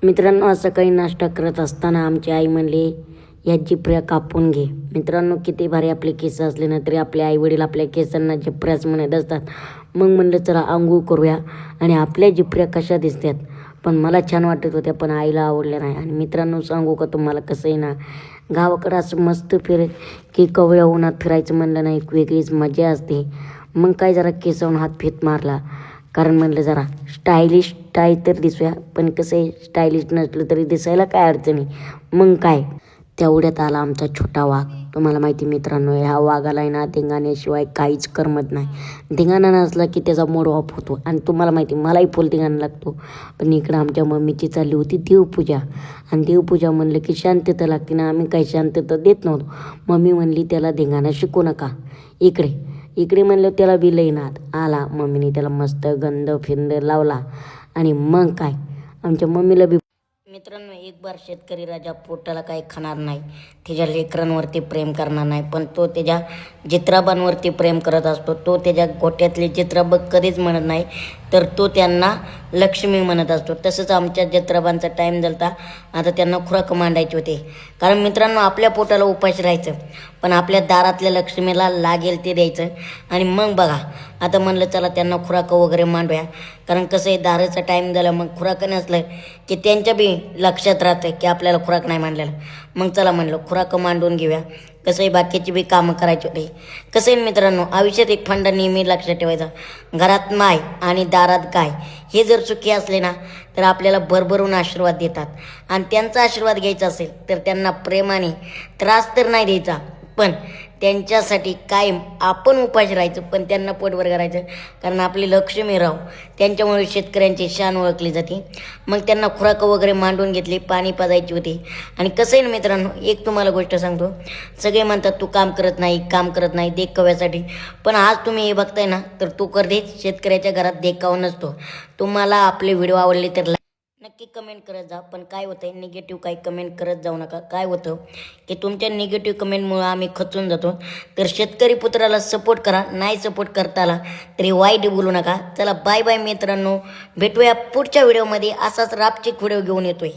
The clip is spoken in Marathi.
मित्रांनो, असं काही नाश्ता करत असताना आमची आई म्हणली, या जिपऱ्या कापून घे. मित्रांनो, किती भारी आपले केस असले ना तरी आपले आईवडील आपल्या केसांना जिपऱ्याच म्हणत असतात. मग म्हणलं चला आंघोळ करूया. आणि आपल्या जिपऱ्या कशा दिसतात, पण मला छान वाटत होत्या, पण आईला आवडल्या नाही. आणि मित्रांनो, सांगू का तुम्हाला, कसं आहे ना, गावाकडं असं मस्त की कवळ्या उन्हात फिरायचं म्हणलं ना, एक वेगळीच मजा असते. मग काय, जरा केसावून हात फेत मारला, कारण म्हणलं जरा स्टायलिश टाय तर दिसूया. पण कसं आहे, स्टायलिश नसलं तरी दिसायला काय अडचणी. मग काय, तेवढ्यात आला आमचा छोटा वाघ. तुम्हाला माहिती मित्रांनो, ह्या वाघाला आहे ना धिंगाण्याशिवाय काहीच करमत नाही. धिंगाणा नसला की त्याचा मूड ऑफ होतो. आणि तुम्हाला माहिती, मलाही फुल धिंगाणा लागतो. पण इकडं आमच्या मम्मीची चालली होती देवपूजा. आणि देवपूजा म्हणलं की शांतता लागते ना, आम्ही काही शांतता देत नव्हतो. मम्मी म्हणली त्याला धिंगाणा शिकू नका, इकडे इकडे म्हणलं. त्याला बी लई नाद आला. मम्मीने त्याला मस्त गंध फिंद लावला. आणि मग काय, आमच्या मम्मीला बी. मित्रांनो, एक बार शेतकरी राजा पोटाला काही खाणार नाही, त्याच्या लेकरांवरती प्रेम करणार नाही, पण तो त्याच्या जित्राबांवरती प्रेम करत असतो. तो त्याच्या गोट्यातले जित्राब कधीच म्हणत नाही, तर तो त्यांना लक्ष्मी म्हणत असतो. तसंच आमच्या जित्राबांचा टाईम झालता. आता त्यांना खुराक मांडायची होती. कारण मित्रांनो, आपल्या पोटाला उपाशी राहायचं, पण आपल्या दारातल्या लक्ष्मीला लागेल ते द्यायचं. आणि मग बघा, आता म्हणलं चला त्यांना खुराक वगैरे मांडूया. कारण कसं आहे, दाराचा टाईम झाला, मग खुराक नसलं की त्यांच्या बी लक्षात राहतं की आपल्याला खुराक नाही मांडलेला. मग चला म्हणलं खुराक मांडून घेऊया. कसं आहे, बाकीची बी कामं करायची होती. कसं आहे मित्रांनो, आयुष्यात एक फंडा नेहमी लक्षात ठेवायचा, घरात माय आणि दारात गाय. हे जर सुखी असले ना, तर आपल्याला भरभरून आशीर्वाद देतात. आणि त्यांचा आशीर्वाद घ्यायचा असेल तर त्यांना प्रेमाने त्रास तर नाही द्यायचा, पण त्यांच्यासाठी कायम आपण उपाशी राहायचं, पण त्यांना पोटभर करायचं. कारण आपली लक्ष्मी राव, त्यांच्यामुळे शेतकऱ्यांची शान ओळखली जाते. मग त्यांना खुराक वगैरे मांडून घेतली, पाणी पाजायची होती. आणि कसं आहे ना मित्रांनो, एक तुम्हाला गोष्ट सांगतो, सगळे म्हणतात तू काम करत नाही, काम करत नाही देखाव्यासाठी. पण आज तुम्ही हे बघताय ना, तर तू करते शेतकऱ्याच्या घरात देखावा नसतो. तुम्हाला आपले व्हिडिओ आवडले तर नक्की कमेंट करत जा. पण काय होतं, निगेटिव्ह काही कमेंट करत जाऊ नका. काय होतं की तुमच्या निगेटिव्ह कमेंटमुळं आम्ही खचून जातो. तर शेतकरी पुत्राला सपोर्ट करा, नाही सपोर्ट करता आला तरी वाईट बोलू नका. चला बाय बाय मित्रांनो, भेटूया पुढच्या व्हिडिओमध्ये. असाच रापचिक व्हिडिओ घेऊन येतोय.